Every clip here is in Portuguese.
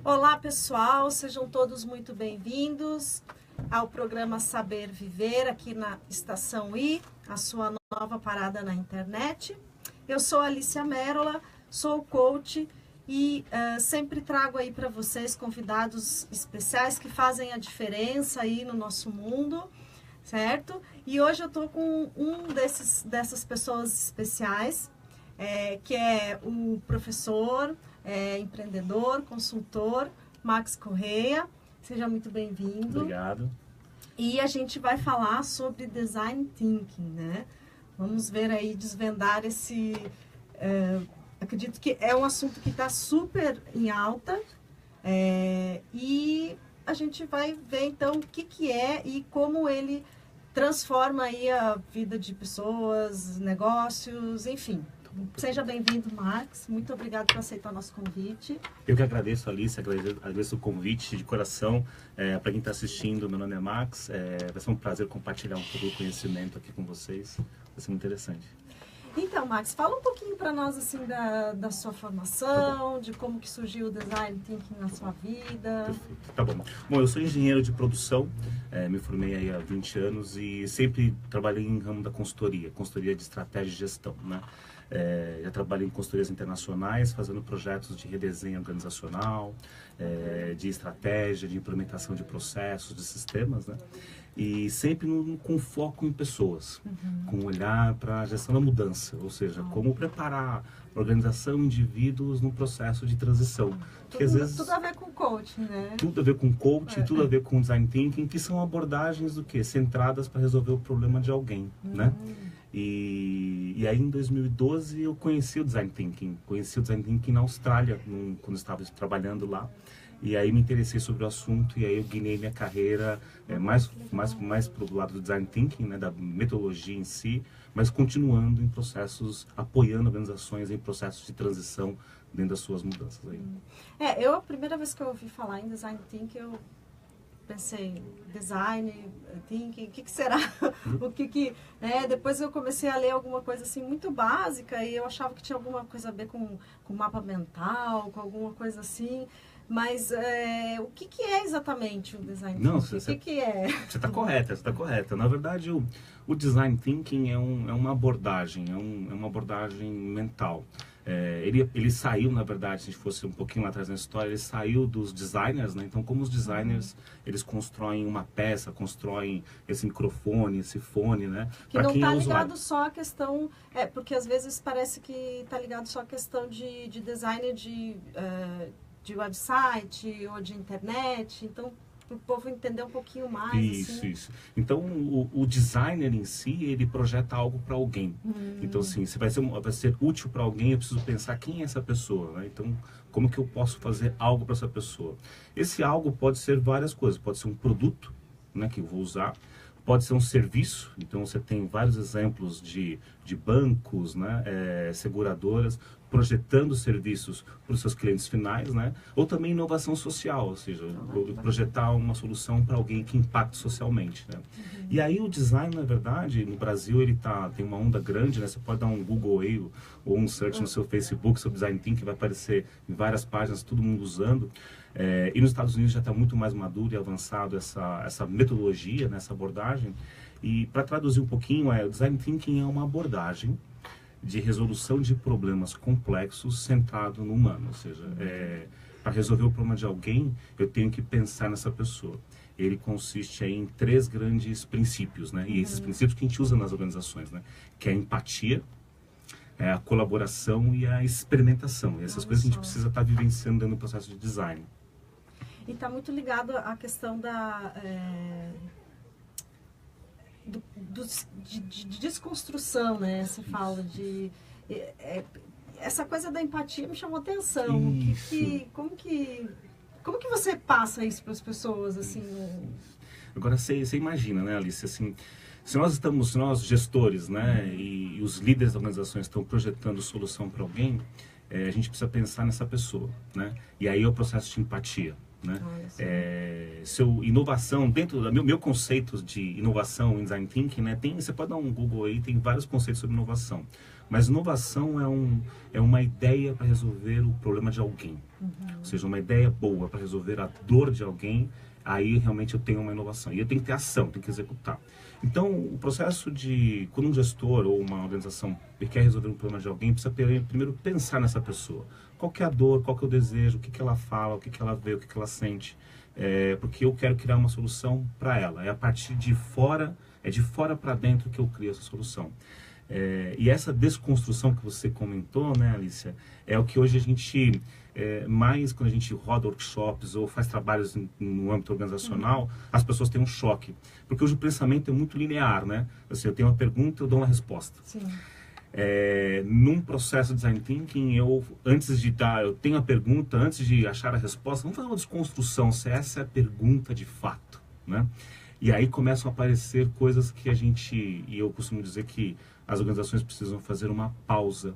Olá pessoal, sejam todos muito bem-vindos ao programa Saber Viver aqui na Estação I, a sua nova parada na internet. Eu sou Alicia Merola, sou coach e sempre trago aí para vocês convidados especiais que fazem a diferença aí no nosso mundo, certo? E hoje eu tô com dessas pessoas especiais, que é o professor, empreendedor, consultor, Max Correia. Seja muito bem-vindo. Obrigado. E a gente vai falar sobre Design Thinking, né? Vamos ver aí, desvendar esse... acredito que é um assunto que está super em alta. E a gente vai ver, então, o que é e como ele transforma aí a vida de pessoas, negócios, enfim. Seja bem-vindo, Max. Muito obrigado por aceitar o nosso convite. Eu que agradeço, Alice, agradeço o convite de coração. Para quem está assistindo, meu nome é Max. Vai ser um prazer compartilhar um pouco do conhecimento aqui com vocês. Vai ser muito interessante. Então, Max, fala um pouquinho para nós assim da sua formação, de como que surgiu o Design Thinking na sua vida. Perfeito, tá bom. Bom, eu sou engenheiro de produção, me formei aí há 20 anos e sempre trabalhei em ramo da consultoria de estratégia e gestão, né? Já trabalhei em consultorias internacionais, fazendo projetos de redesenho organizacional, de estratégia, de implementação de processos, de sistemas, né? E sempre com foco em pessoas, com olhar para a gestão da mudança, ou seja, como preparar a organização, indivíduos num processo de transição. Que às vezes, tudo a ver com coaching, né? Tudo a ver com coaching, tudo a ver com design thinking, que são abordagens do quê? Centradas para resolver o problema de alguém, né? E aí em 2012 eu conheci o Design Thinking. Conheci o Design Thinking na Austrália, quando estava trabalhando lá. E aí me interessei sobre o assunto e aí eu guinei minha carreira mais para o lado do Design Thinking, né, da metodologia em si, mas continuando em processos, apoiando organizações em processos de transição dentro das suas mudanças aí. A primeira vez que eu ouvi falar em Design Thinking, eu pensei, design, thinking, o que será? Depois eu comecei a ler alguma coisa assim muito básica e eu achava que tinha alguma coisa a ver com mapa mental, com alguma coisa assim. Mas o que é exatamente o design thinking? Não, O que é? Você está correta, você está correta. Na verdade, o design thinking é uma abordagem, é uma abordagem mental. Ele saiu, na verdade, se a gente fosse um pouquinho lá atrás na história, ele saiu dos designers, né? Então, como os designers, eles constroem uma peça, constroem esse microfone, esse fone, né? Que não está ligado só à questão... porque às vezes parece que está ligado só à questão de design de website ou de internet, então para o povo entender um pouquinho mais. Isso. Então o designer em si, ele projeta algo para alguém. Então assim, se vai ser útil para alguém, eu preciso pensar quem é essa pessoa, né? Então como que eu posso fazer algo para essa pessoa? Esse algo pode ser várias coisas, pode ser um produto, né, que eu vou usar. Pode ser um serviço, então você tem vários exemplos de bancos, né, seguradoras, projetando serviços para os seus clientes finais, né, ou também inovação social, ou seja, projetar uma solução para alguém que impacte socialmente, né. E aí o design, na verdade, no Brasil ele tem uma onda grande, né, você pode dar um Google aí, ou um search no seu Facebook sobre design thinking, vai aparecer em várias páginas, todo mundo usando. E nos Estados Unidos já está muito mais maduro e avançado essa metodologia, né, essa abordagem. E para traduzir um pouquinho, o Design Thinking é uma abordagem de resolução de problemas complexos centrado no humano. Ou seja, para resolver o problema de alguém, eu tenho que pensar nessa pessoa. Ele consiste aí em 3 grandes princípios, né? E esses princípios que a gente usa nas organizações, né? Que é a empatia, a colaboração e a experimentação. E essas coisas a gente precisa estar vivenciando dentro do processo de design. E está muito ligado à questão de desconstrução, né? Você fala de... essa coisa da empatia me chamou atenção. Como que você passa isso para as pessoas, assim? Agora, você imagina, né, Alice, assim... Se nós gestores, né, e os líderes das organizações estão projetando solução para alguém, a gente precisa pensar nessa pessoa, né? E aí é o processo de empatia, né? Inovação, dentro do meu conceito de inovação em Design Thinking, né, você pode dar um Google aí, tem vários conceitos sobre inovação. Mas inovação é uma ideia para resolver o problema de alguém. Ou seja, uma ideia boa para resolver a dor de alguém, aí realmente eu tenho uma inovação. E eu tenho que ter ação, tenho que executar. Então, o processo de, quando um gestor ou uma organização quer resolver um problema de alguém, precisa primeiro pensar nessa pessoa. Qual que é a dor, qual que é o desejo, o que que ela fala, o que que ela vê, o que que ela sente. Porque eu quero criar uma solução para ela. É a partir de fora, é de fora para dentro que eu crio essa solução. E essa desconstrução que você comentou, né, Alicia, é o que hoje a gente, mais quando a gente roda workshops ou faz trabalhos no âmbito organizacional, as pessoas têm um choque. Porque hoje o pensamento é muito linear, né? Assim, eu tenho uma pergunta, eu dou uma resposta. Sim. Num processo de design thinking, eu tenho a pergunta, antes de achar a resposta, vamos fazer uma desconstrução, se essa é a pergunta de fato, né? E aí começam a aparecer coisas que e eu costumo dizer que as organizações precisam fazer uma pausa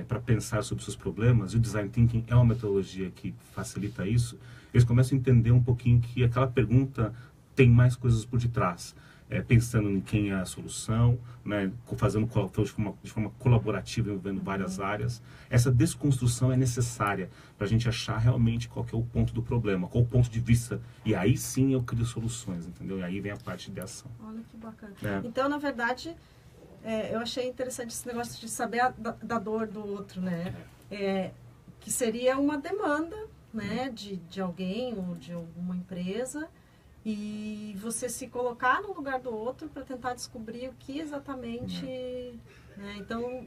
para pensar sobre seus problemas, e o design thinking é uma metodologia que facilita isso. Eles começam a entender um pouquinho que aquela pergunta tem mais coisas por detrás. Pensando em quem é a solução, né, fazendo de forma colaborativa, envolvendo várias áreas. Essa desconstrução é necessária para a gente achar realmente qual que é o ponto do problema, qual o ponto de vista. E aí sim eu crio soluções, entendeu? E aí vem a parte de ação. Olha que bacana. Então, na verdade, eu achei interessante esse negócio de saber da dor do outro, né? Que seria uma demanda, né, de alguém ou de alguma empresa, e você se colocar no lugar do outro para tentar descobrir o que exatamente, né? Então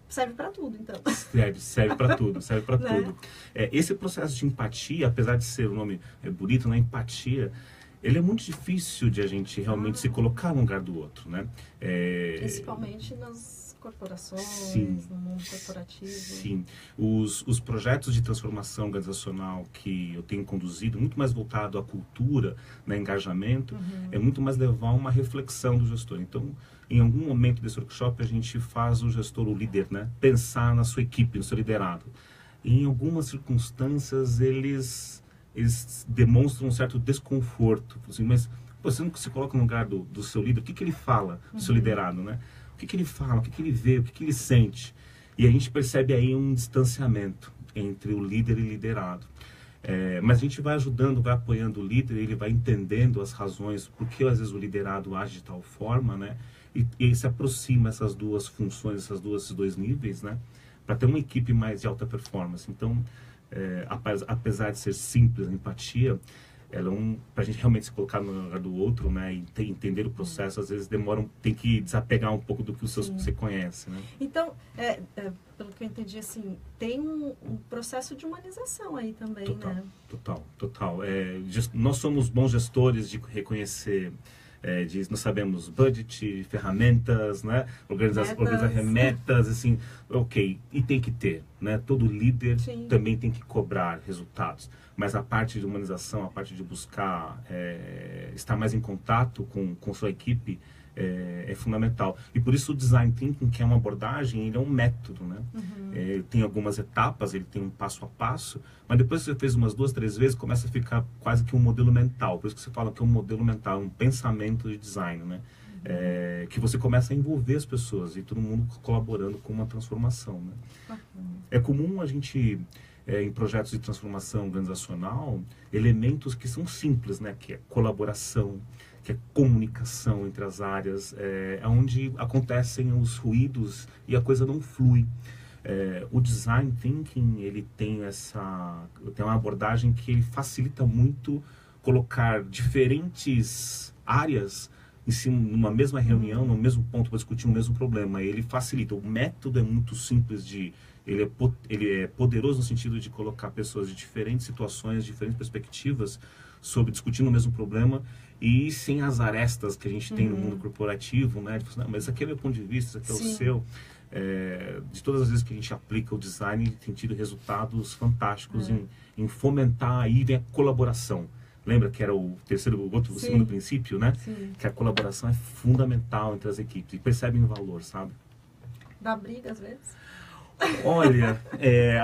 serve para tudo, então. Serve para tudo, serve para Né? tudo. Esse processo de empatia, apesar de ser um nome bonito, né, empatia, ele é muito difícil de a gente realmente se colocar no lugar do outro, né? Principalmente nas corporações, Sim, no mundo corporativo. Sim. Os projetos de transformação organizacional que eu tenho conduzido, muito mais voltado à cultura, né, engajamento, é muito mais levar uma reflexão do gestor. Então, em algum momento desse workshop, a gente faz o gestor, o líder, né, pensar na sua equipe, no seu liderado. E em algumas circunstâncias, eles demonstram um certo desconforto. Assim, mas você não se coloca no lugar do seu líder, o que ele fala, do seu liderado, né? O que ele fala, o que ele vê, o que ele sente. E a gente percebe aí um distanciamento entre o líder e liderado. Mas a gente vai ajudando, vai apoiando o líder, ele vai entendendo as razões, porque às vezes o liderado age de tal forma, né? E se aproxima essas duas funções, esses dois níveis, né? Para ter uma equipe mais de alta performance. Então, apesar de ser simples a empatia, para a gente realmente se colocar no lugar do outro, né, e entender o processo, às vezes tem que desapegar um pouco do que você conhece, né? Então, pelo que eu entendi, assim, tem um processo de humanização aí também, né? Total. Nós somos bons gestores de reconhecer, nós sabemos budget, ferramentas, né? Organizar metas, assim, ok, e tem que ter, né? Todo líder também tem que cobrar resultados. Mas a parte de humanização, a parte de buscar estar mais em contato com sua equipe é fundamental. E por isso o Design Thinking, que é uma abordagem, ele é um método, né? Tem algumas etapas, ele tem um passo a passo, mas depois que você fez umas 2, 3 vezes, começa a ficar quase que um modelo mental. Por isso que você fala que é um modelo mental, um pensamento de design, né? Que você começa a envolver as pessoas e todo mundo colaborando com uma transformação, né? É comum a gente... em projetos de transformação organizacional, elementos que são simples, né? Que é colaboração, que é comunicação entre as áreas, onde acontecem os ruídos e a coisa não flui. O Design Thinking, ele tem uma abordagem que ele facilita muito colocar diferentes áreas em cima, numa mesma reunião, no mesmo ponto para discutir o mesmo problema. Ele facilita. O método é muito simples ele é poderoso no sentido de colocar pessoas de diferentes situações, diferentes perspectivas sobre discutindo o mesmo problema e sem as arestas que a gente tem no mundo corporativo, né? Tipo, não, mas esse aqui é meu ponto de vista, esse aqui é o seu. De todas as vezes que a gente aplica o design, tem tido resultados fantásticos em fomentar aí a colaboração. Lembra que era o segundo princípio, né? Sim. Que a colaboração é fundamental entre as equipes e percebem o valor, sabe? Dá briga às vezes? Olha,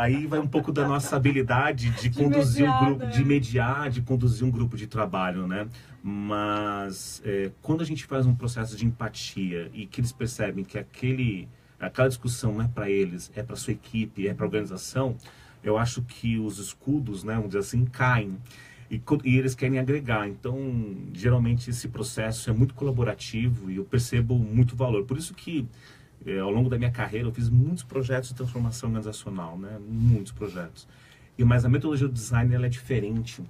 aí vai um pouco da nossa habilidade de conduzir um grupo, de mediar, de conduzir um grupo de trabalho, né? Mas quando a gente faz um processo de empatia e que eles percebem que aquela discussão não é para eles, é para sua equipe, é para a organização, eu acho que os escudos, né, vamos dizer assim, caem. E eles querem agregar. Então, geralmente, esse processo é muito colaborativo e eu percebo muito valor. Por isso que, ao longo da minha carreira, eu fiz muitos projetos de transformação organizacional, né? Muitos projetos. Mas a metodologia do design ela é diferente,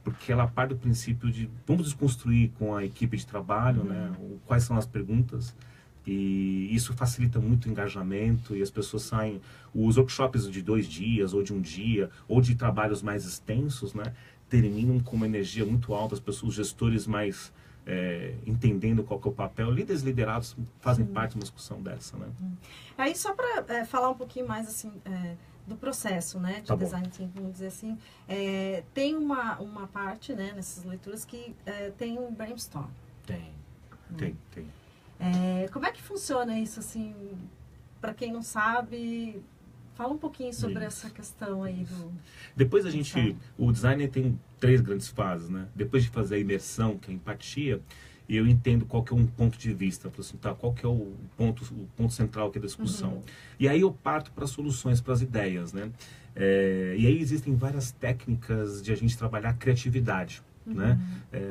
porque ela parte do princípio de vamos desconstruir com a equipe de trabalho, né? Quais são as perguntas. E isso facilita muito o engajamento e as pessoas saem... Os workshops de 2 dias, ou de 1 dia, ou de trabalhos mais extensos, né? Terminam com uma energia muito alta, as pessoas, os gestores mais entendendo qual que é o papel, líderes liderados fazem parte de uma discussão dessa, né? Aí só para falar um pouquinho mais assim do processo, né, de design thinking, vamos dizer assim, tem uma parte, né, nessas leituras que tem um brainstorm. Tem. Como é que funciona isso assim, para quem não sabe? Fala um pouquinho sobre essa questão aí do... Depois o designer tem 3 grandes fases, né? Depois de fazer a imersão, que é a empatia, eu entendo qual que é um ponto de vista, assim, tá, qual que é o ponto central aqui da discussão. E aí eu parto para soluções, para as ideias, né? E aí existem várias técnicas de a gente trabalhar a criatividade. Né?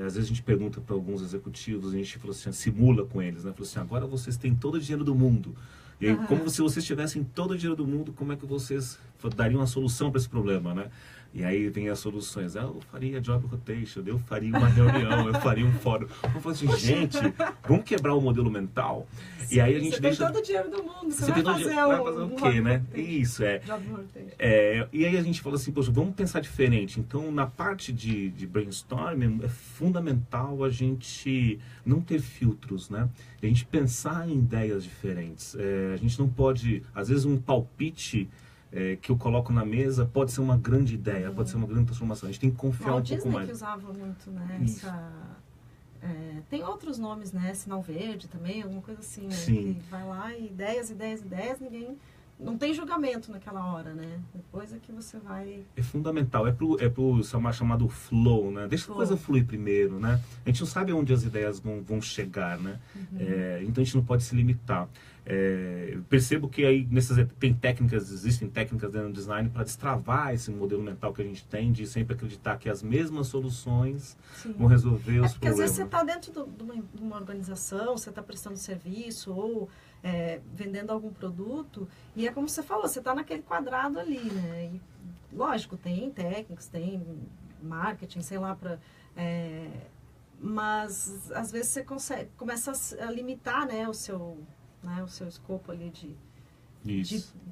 Às vezes a gente pergunta para alguns executivos, a gente fala assim, simula com eles, né? Fala assim, agora vocês têm todo o dinheiro do mundo. E aí, como se vocês tivessem todo o dinheiro do mundo, como é que vocês dariam uma solução para esse problema, né? E aí vem as soluções. Eu faria job rotation, eu faria uma reunião, eu faria um fórum. Eu falo assim, gente, vamos quebrar o modelo mental. Sim, e aí a gente você deixa... tem todo o dinheiro do mundo, você vai fazer o quê, né? Isso, Job rotation. E aí a gente fala assim, poxa, vamos pensar diferente. Então, na parte de brainstorming, é fundamental a gente não ter filtros, né? A gente pensar em ideias diferentes. A gente não pode, às vezes um palpite que eu coloco na mesa pode ser uma grande ideia, pode ser uma grande transformação. A gente tem que confiar um pouco mais. Que usava muito, né? Tem outros nomes, né? Sinal verde também, alguma coisa assim, né? Sim. Que vai lá e ideias, ninguém... Não tem julgamento naquela hora, né? Depois é que você vai... É fundamental, é pro chamado flow, né? Deixa a coisa fluir primeiro, né? A gente não sabe onde as ideias vão chegar, né? Então a gente não pode se limitar. Percebo que aí existem técnicas dentro do design para destravar esse modelo mental que a gente tem de sempre acreditar que as mesmas soluções vão resolver os problemas. Porque às vezes você está dentro de uma organização, você está prestando serviço ou vendendo algum produto e é como você falou, você está naquele quadrado ali, né? E, lógico, tem técnicos, tem marketing, sei lá, mas às vezes você começa a limitar, né, o seu escopo ali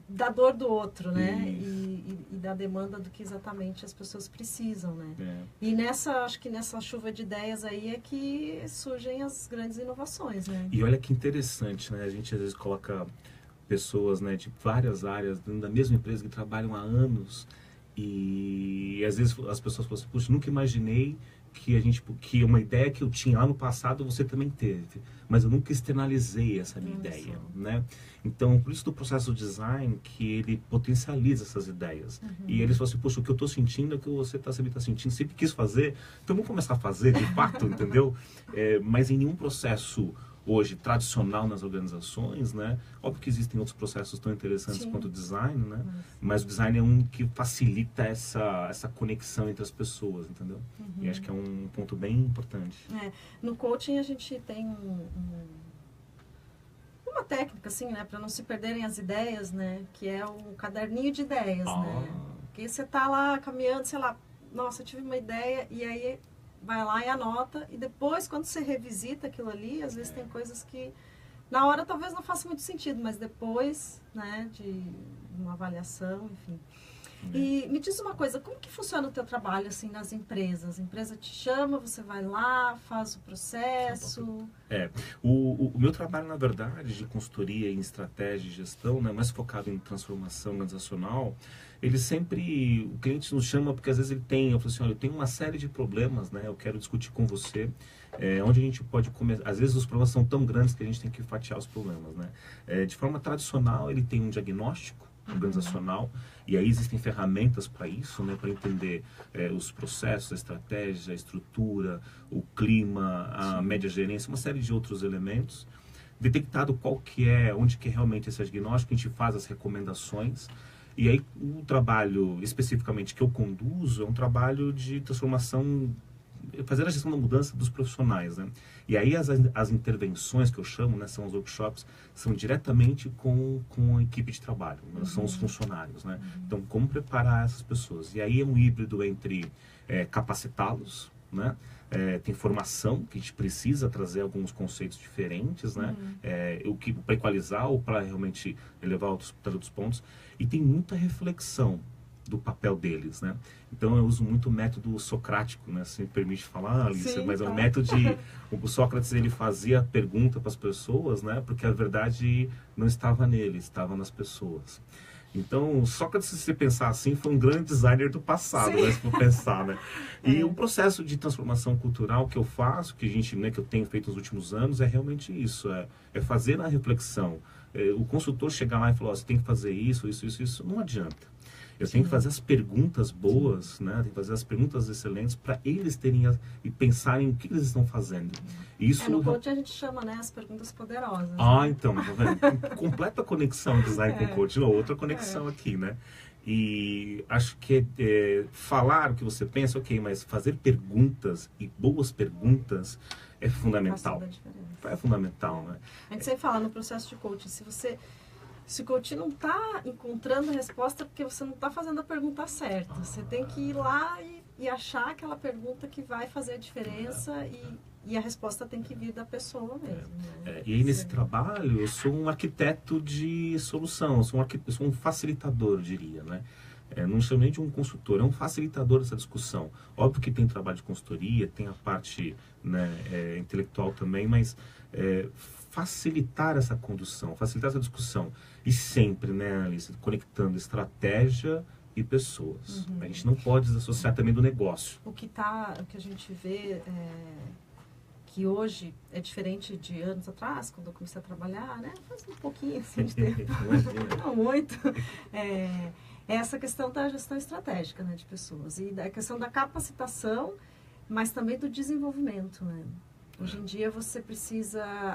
da dor do outro, né? E da demanda do que exatamente as pessoas precisam, né? E acho que nessa chuva de ideias aí é que surgem as grandes inovações, né? E olha que interessante, né? A gente às vezes coloca pessoas, né, de várias áreas dentro da mesma empresa que trabalham há anos e às vezes as pessoas falam assim, puxa, nunca imaginei que uma ideia que eu tinha lá no passado você também teve, mas eu nunca externalizei essa minha ideia, né? Então, por isso do processo de design que ele potencializa essas ideias. E eles falam assim, poxa, o que eu estou sentindo é o que você sempre está sentindo, sempre quis fazer, então vamos começar a fazer de fato, entendeu? Mas em nenhum processo hoje tradicional nas organizações, né? Óbvio que existem outros processos tão interessantes quanto o design, né? Mas o design é um que facilita essa conexão entre as pessoas, entendeu? E acho que é um ponto bem importante. No coaching a gente tem uma técnica, assim, né? Para não se perderem as ideias, né? Que é o caderninho de ideias, né? Porque você tá lá caminhando, sei lá, nossa, eu tive uma ideia e aí... vai lá e anota, e depois, quando você revisita aquilo ali, às vezes tem coisas que, na hora, talvez não faça muito sentido, mas depois, né, de uma avaliação, enfim. E me diz uma coisa, como que funciona o teu trabalho, assim, nas empresas? A empresa te chama, você vai lá, faz o processo... O meu trabalho, na verdade, de consultoria em estratégia e gestão, né, mais focado em transformação organizacional, o cliente nos chama porque às vezes eu falo assim, olha, eu tenho uma série de problemas, né, eu quero discutir com você, onde a gente pode começar, às vezes os problemas são tão grandes que a gente tem que fatiar os problemas, né. De forma tradicional, ele tem um diagnóstico organizacional, e aí existem ferramentas para isso, né, para entender os processos, a estratégia, a estrutura, o clima, a média gerência, uma série de outros elementos. detectado qual que é, onde que é realmente esse diagnóstico, a gente faz as recomendações. E aí o trabalho especificamente que eu conduzo é um trabalho de transformação, fazer a gestão da mudança dos profissionais, né? E aí as intervenções que eu chamo, né, são os workshops, são diretamente com a equipe de trabalho, né? São os funcionários, né? Então, como preparar essas pessoas? E aí é um híbrido entre capacitá-los, né? Tem formação, que a gente precisa trazer alguns conceitos diferentes, né? Para equalizar ou para realmente elevar outros pontos. E tem muita reflexão do papel deles, né? Então eu uso muito o método socrático, né? Se me permite falar, Alice, Sim, mas é tá. um método de... O Sócrates, ele fazia pergunta para as pessoas, né? Porque a verdade não estava nele, estava nas pessoas. Então, Sócrates, se você pensar assim, foi um grande designer do passado, né? Se for pensar, né? E o processo de transformação cultural que eu faço, que a gente, né, que eu tenho feito nos últimos anos, é realmente isso, é fazer a reflexão. O consultor chegar lá e falar, você tem que fazer isso, não adianta. Eu tenho que fazer as perguntas boas, né? Tenho que fazer as perguntas excelentes para eles terem e pensarem o que eles estão fazendo. Isso No coach a gente chama, né, as perguntas poderosas. Então, tá vendo? Completa conexão design com coach. Não, outra conexão aqui, né? E acho que falar o que você pensa, ok, mas fazer perguntas e boas perguntas é fundamental. Faz toda a diferença. É fundamental, né? A gente sempre fala no processo de coaching, se o coach não está encontrando a resposta, é porque você não está fazendo a pergunta certa. Você tem que ir lá e achar aquela pergunta que vai fazer a diferença e a resposta tem que vir da pessoa mesmo. Né? E aí nesse trabalho eu sou um arquiteto de solução, eu sou um facilitador, eu diria, né? Não chamo nem de um consultor, é um facilitador dessa discussão. Óbvio que tem trabalho de consultoria, tem a parte, né, intelectual também, mas facilitar essa condução, facilitar essa discussão. E sempre, né, Alice, conectando estratégia e pessoas. A gente não pode desassociar também do negócio. O que a gente vê que hoje é diferente de anos atrás, quando eu comecei a trabalhar, né? Faz um pouquinho assim de tempo, não muito. É essa questão da gestão estratégica, né, de pessoas. E da questão da capacitação, mas também do desenvolvimento, né? Hoje em dia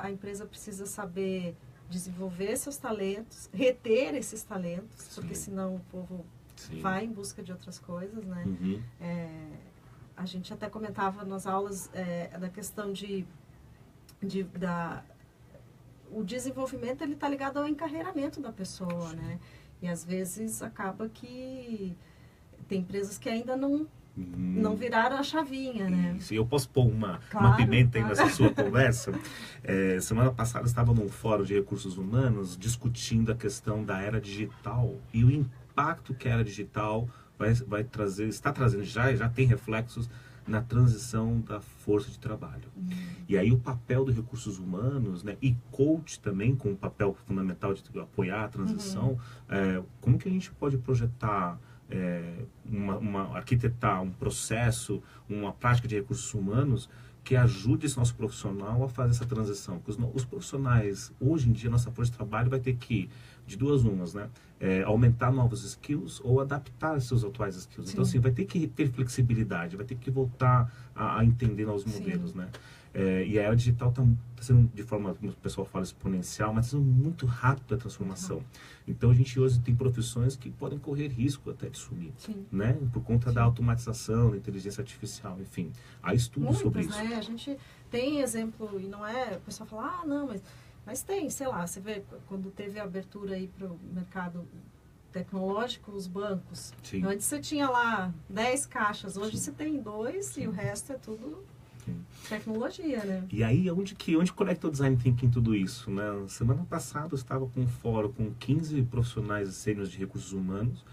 a empresa precisa saber desenvolver seus talentos, reter esses talentos, porque senão o povo vai em busca de outras coisas, né? A gente até comentava nas aulas da questão o desenvolvimento, ele está ligado ao encarreiramento da pessoa, né? E às vezes acaba que tem empresas que ainda não viraram a chavinha, né? Isso. Eu posso pôr uma pimenta aí nessa sua conversa? Semana passada eu estava num fórum de recursos humanos discutindo a questão da era digital e o impacto que a era digital vai trazer, está trazendo já tem reflexos na transição da força de trabalho. E aí o papel dos recursos humanos, né, e coach também, com um papel fundamental de apoiar a transição, como que a gente pode projetar, arquitetar um processo, uma prática de recursos humanos que ajude esse nosso profissional a fazer essa transição. Porque os profissionais, hoje em dia, nossa força de trabalho vai ter que, de duas umas, né? Aumentar novos skills ou adaptar seus atuais skills. Sim. Então, assim, vai ter que ter flexibilidade, vai ter que voltar a entender novos modelos, né? E a era digital está sendo, de forma, como o pessoal fala, exponencial, mas está sendo muito rápido a transformação. Então, a gente hoje tem profissões que podem correr risco até de sumir, né? Por conta da automatização, da inteligência artificial, enfim. Há estudos sobre isso. Né? A gente tem exemplo, e não é... O pessoal fala, não, mas tem, sei lá, você vê, quando teve a abertura aí para o mercado tecnológico, os bancos. Sim. Antes você tinha lá 10 caixas, hoje você tem 2 e o resto é tudo tecnologia, né? E aí, onde conecta o design thinking em tudo isso, né? Semana passada eu estava com um fórum com 15 profissionais e sêniores de recursos humanos,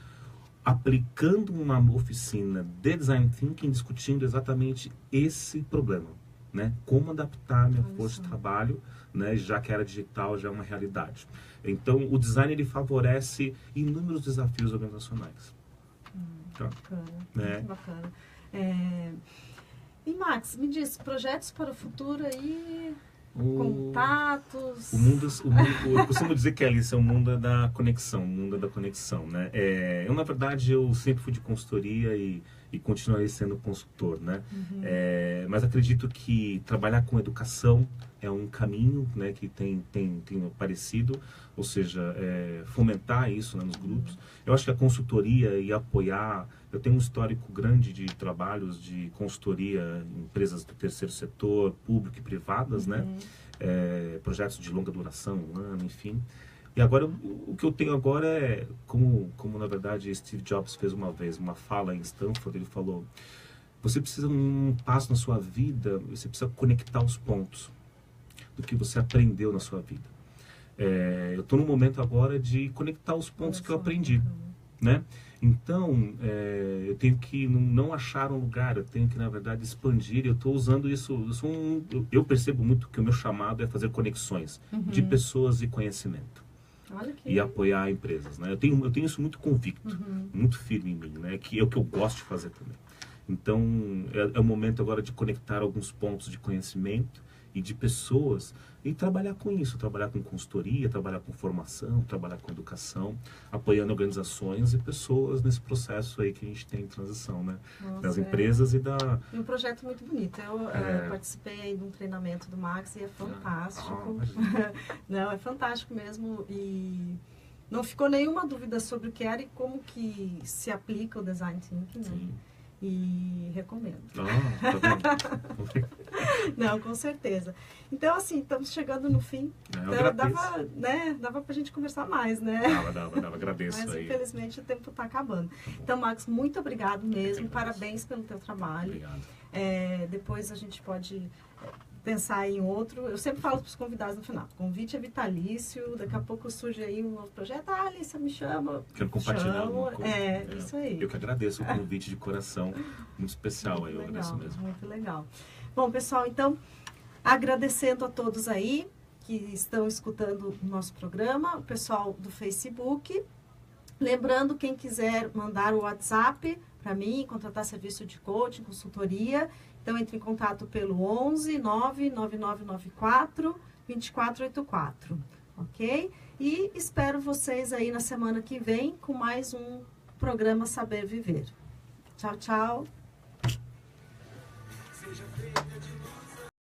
aplicando uma oficina de design thinking, discutindo exatamente esse problema, né? Como adaptar a minha força de trabalho, né? Já que a era digital já é uma realidade. Então, o design, ele favorece inúmeros desafios organizacionais. Bacana, muito bacana. E Max, me diz, projetos para o futuro aí, contatos... Eu costumo dizer que Alice é o mundo da conexão, né? Eu, na verdade, eu sempre fui de consultoria e continuarei sendo consultor, né? Mas acredito que trabalhar com educação, é um caminho, né, que tem aparecido, ou seja, fomentar isso, né, nos grupos. Eu acho que a consultoria e apoiar, eu tenho um histórico grande de trabalhos de consultoria em empresas do terceiro setor, público e privadas, né, projetos de longa duração, 1 ano, enfim. E agora, o que eu tenho agora é, como na verdade Steve Jobs fez uma vez, uma fala em Stanford, ele falou: você precisa um passo na sua vida, você precisa conectar os pontos do que você aprendeu na sua vida. Eu estou no momento agora de conectar os pontos que eu aprendi, né? Então, eu tenho que não achar um lugar, eu tenho que, na verdade, expandir. Eu estou usando isso, eu percebo muito que o meu chamado é fazer conexões de pessoas e conhecimento. E apoiar empresas, né? Eu tenho isso muito convicto, muito firme em mim, né? Que é o que eu gosto de fazer também. Então, é o momento agora de conectar alguns pontos de conhecimento e de pessoas e trabalhar com isso, trabalhar com consultoria, trabalhar com formação, trabalhar com educação, apoiando organizações e pessoas nesse processo aí que a gente tem em transição, né? Nossa, das empresas e um projeto muito bonito. Eu participei aí de um treinamento do Max e é fantástico. Não, é fantástico mesmo. E não ficou nenhuma dúvida sobre o que era e como que se aplica o Design Thinking, né? E recomendo. Tá vendo? Não, com certeza. Então, assim, estamos chegando no fim. Então, dava pra gente conversar mais, né? Dava, agradeço. Mas, aí. Infelizmente, o tempo está acabando. Então, Max, muito obrigado mesmo. Parabéns pelo teu trabalho. Obrigado. Depois a gente pode pensar em outro. Eu sempre falo para os convidados no final: convite é vitalício, daqui a pouco surge aí um novo projeto. Alice, me chama. Quero compartilhar alguma coisa. Isso aí. Eu que agradeço o convite de coração, muito especial aí, eu agradeço mesmo. Muito legal. Bom, pessoal, então, agradecendo a todos aí que estão escutando o nosso programa, o pessoal do Facebook. Lembrando, quem quiser mandar o WhatsApp para mim, contratar serviço de coaching, consultoria, então entre em contato pelo 11 99994 2484, ok? E espero vocês aí na semana que vem com mais um programa Saber Viver. Tchau, tchau.